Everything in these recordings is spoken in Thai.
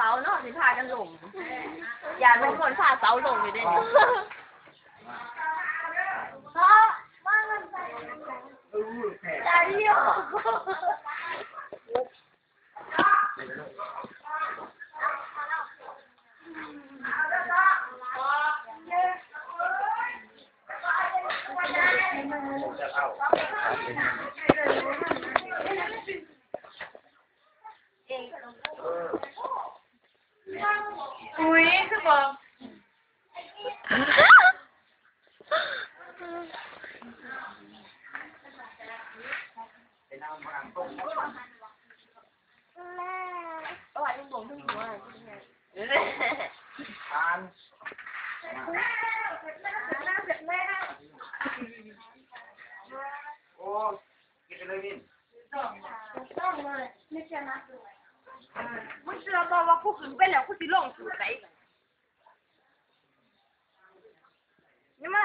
เสาเนาะสิพากันลงอย่าลงคนพาเสาลงอยู่ได้เนี่ยอย่าเที่ยวอุ้ยคือบอกเอาไว้ลุงหลงทั้งหัวอ่านโอ้กินไปเลยมินต้องเลยไม่ใช่นะมึงเชื่อบอกว่ากูขึ้นไปแล้วกูสิลงสู่ไหนนี่มา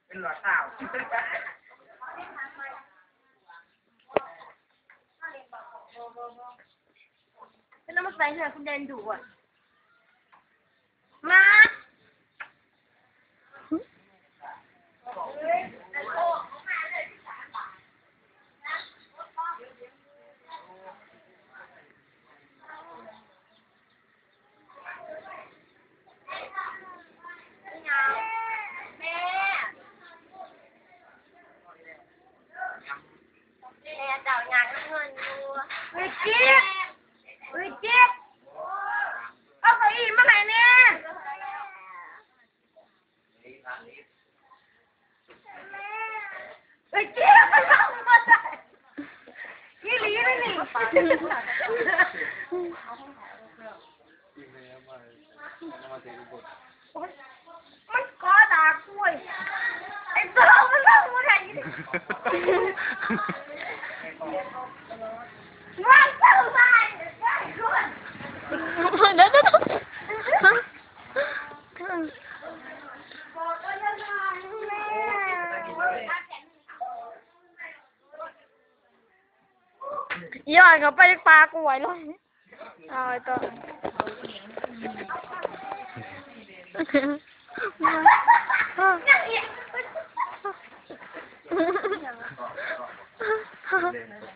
เป็นหลอดข้าวเป็นน้ำมันใส่เนี่ยคุณแดนดูอ่ะมาเอาไปอีกมาไหนเนี่ยเฮ้ยเจี๊ยบมันเอามาใส่ยี่หลีเลยนี่มันก็ด่าคุยไอ้ตัวมันเอามาไหนว่างเท่าไหร่เดี๋ยวย้อนเขาไปปลากูไว้เลยเอาไอ้ตัว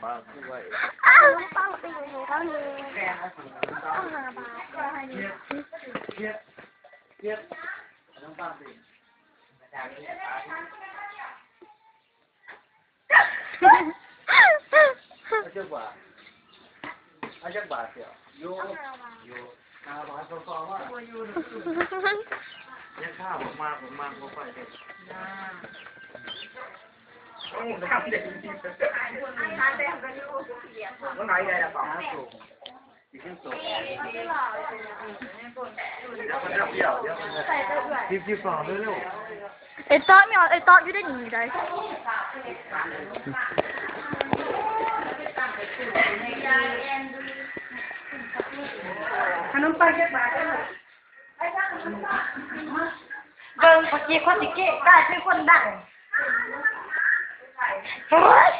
ป้าตีอยู่เขาเลยต้องหาบาทก็ให้ดีต้องป้าตีอาจจะบาทเดียวโยบาทสองว่าเนี่ยข้าวผมมาผมไปเด็กทำเด็กจริงๆต้องไหนได้ละสองที่สองเร็วไอ้ต๊อไม่เอาไอ้ต๊ออยู่ได้หนีได้ขนมปังเก็บบาทเบิ่งปากกี้คนสิเก้ได้เป็นคนดังเฮ้ย